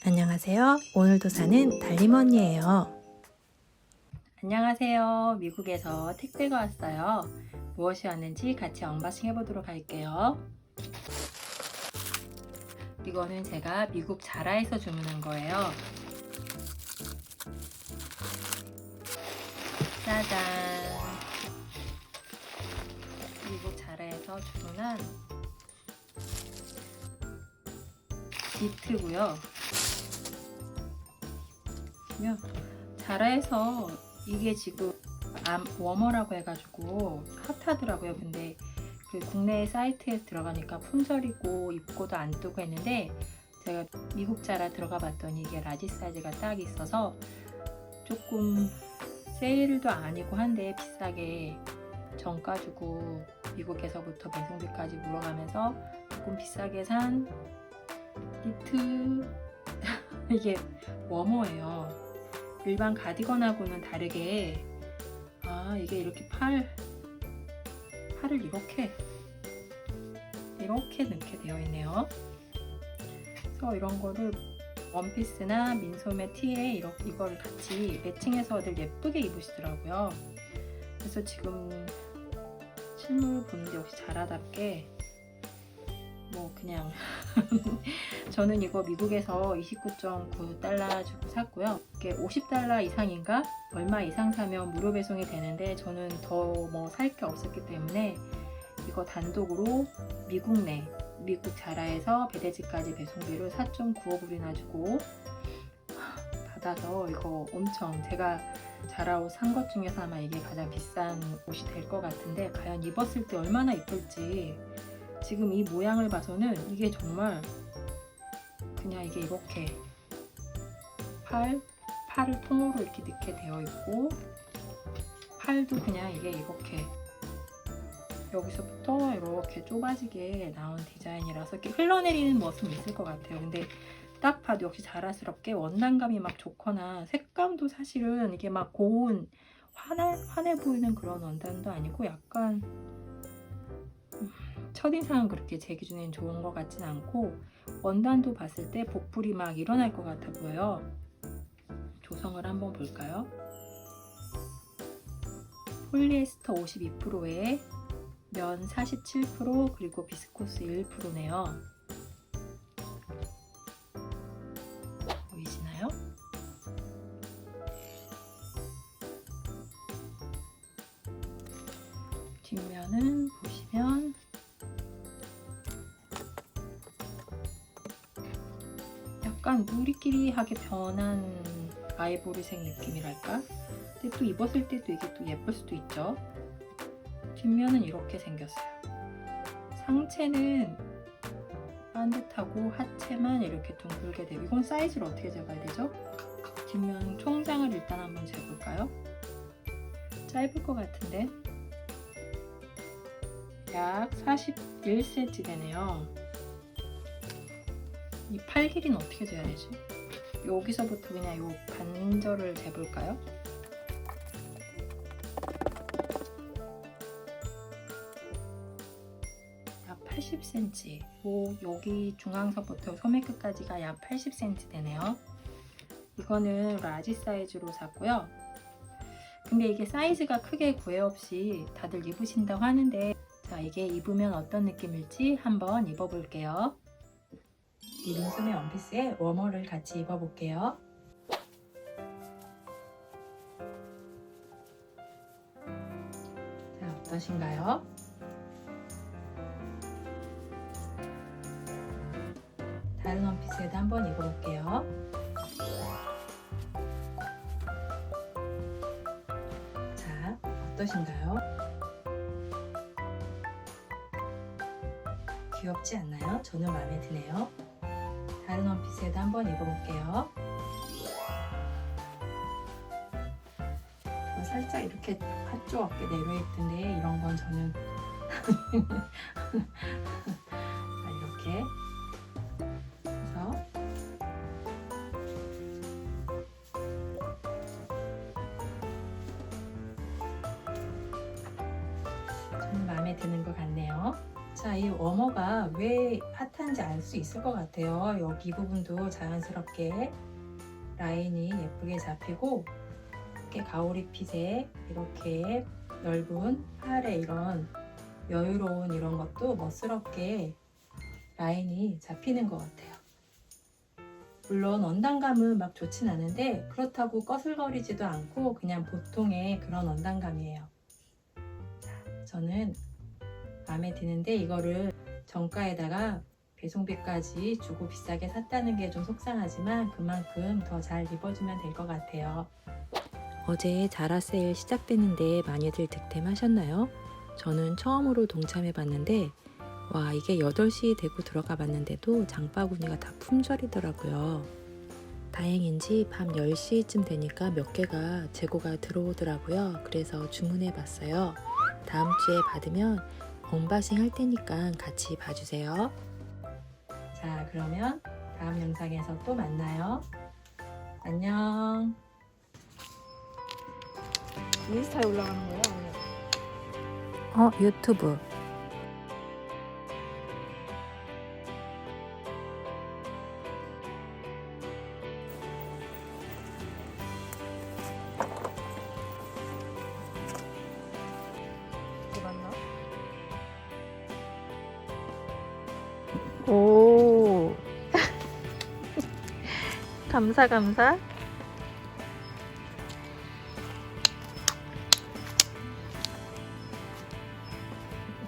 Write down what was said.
안녕하세요. 오늘도 사는 달림언니예요. 안녕하세요. 미국에서 택배가 왔어요. 무엇이 왔는지 같이 언박싱 해보도록 할게요. 이거는 제가 미국 자라에서 주문한 거예요. 짜잔! 미국 자라에서 주문한 니트고요. 자라에서 이게 지금 워머라고 해가지고 핫하더라고요. 근데 그 국내 사이트에 들어가니까 품절이고 입고도 안 뜨고 했는데 제가 미국 자라 들어가 봤더니 이게 라지 사이즈가 딱 있어서 조금 세일도 아니고 한데 비싸게 정가 주고 미국에서부터 배송비까지 물어가면서 조금 비싸게 산 니트 이게 워머예요. 일반 가디건하고는 다르게 이게 이렇게 팔을 이렇게 넣게 되어 있네요. 그래서 이런 거를 원피스나 민소매 티에 이거를 같이 매칭해서들 예쁘게 입으시더라고요. 그래서 지금 실물 보는데 역시 자라답게 뭐 그냥 저는 이거 미국에서 29.9달러 주고 샀고요. 이게 $50 이상인가 얼마 이상 사면 무료 배송이 되는데 저는 더 뭐 살 게 없었기 때문에 이거 단독으로 미국 자라에서 배대지까지 배송비를 4.95불이나 주고 받아서 이거 엄청 제가 자라 옷 산 것 중에서 아마 이게 가장 비싼 옷이 될 것 같은데 과연 입었을 때 얼마나 이쁠지 지금 이 모양을 봐서는 이게 정말 그냥 이게 이렇게 팔을 통으로 이렇게 넣게 되어 있고 팔도 그냥 이게 이렇게 여기서부터 이렇게 좁아지게 나온 디자인이라서 이렇게 흘러내리는 모습이 있을 것 같아요. 근데 딱 봐도 역시 자라스럽게 원단감이 막 좋거나 색감도 사실은 이게 막 고운 환해 보이는 그런 원단도 아니고 약간 첫인상은 그렇게 제 기준엔 좋은 것 같진 않고 원단도 봤을 때 복불이 막 일어날 것 같아 보여요. 조성을 한번 볼까요? 폴리에스터 52%에 면 47% 그리고 비스코스 1%네요. 보이시나요? 뒷면은 보시면 약간 누리끼리하게 변한 아이보리색 느낌이랄까? 근데 또 입었을 때도 이게 또 예쁠 수도 있죠. 뒷면은 이렇게 생겼어요. 상체는 반듯하고 하체만 이렇게 둥글게 되고 이건 사이즈를 어떻게 재봐야 되죠? 뒷면 총장을 일단 한번 재볼까요? 짧을 것 같은데 약 41cm 되네요. 이 팔 길이는 어떻게 재야 되지? 여기서부터 그냥 요 반절을 재볼까요? 약 80cm. 여기 중앙선부터 소매 끝까지가 약 80cm 되네요. 이거는 라지 사이즈로 샀고요. 근데 이게 사이즈가 크게 구애 없이 다들 입으신다고 하는데 자, 이게 입으면 어떤 느낌일지 한번 입어볼게요. 이 민소매 원피스에 워머를 같이 입어볼게요. 자, 어떠신가요? 다른 원피스에도 한번 입어볼게요. 자, 어떠신가요? 귀엽지 않나요? 저는 마음에 드네요. 다른 원피스에도 한번 입어볼게요. 살짝 이렇게 팥조 어깨 내려있던데 이런 건 저는 이렇게 해서 저는 마음에 드는 것 같네요. 자, 자, 이 워머가 왜 핫한지 알 수 있을 것 같아요. 여기 이 부분도 자연스럽게 라인이 예쁘게 잡히고, 이렇게 가오리 핏에 이렇게 넓은 팔에 이런 여유로운 이런 것도 멋스럽게 라인이 잡히는 것 같아요. 물론 원단감은 막 좋진 않은데 그렇다고 꺼슬거리지도 않고 그냥 보통의 그런 원단감이에요. 저는 마음에 드는데 이거를 정가에다가 배송비까지 주고 비싸게 샀다는 게 좀 속상하지만 그만큼 더 잘 입어주면 될 것 같아요. 어제 자라 세일 시작됐는데 많이들 득템하셨나요? 저는 처음으로 동참해 봤는데 와, 이게 8시 되고 들어가 봤는데도 장바구니가 다 품절이더라고요. 다행인지 밤 10시쯤 되니까 몇 개가 재고가 들어오더라고요. 그래서 주문해 봤어요. 다음 주에 받으면 언바싱 할 테니까 같이 봐주세요. 자, 그러면 다음 영상에서 또 만나요. 안녕. 인스타에 올라가는 거예요? 아니면 유튜브. 이게 맞나? 오. 감사.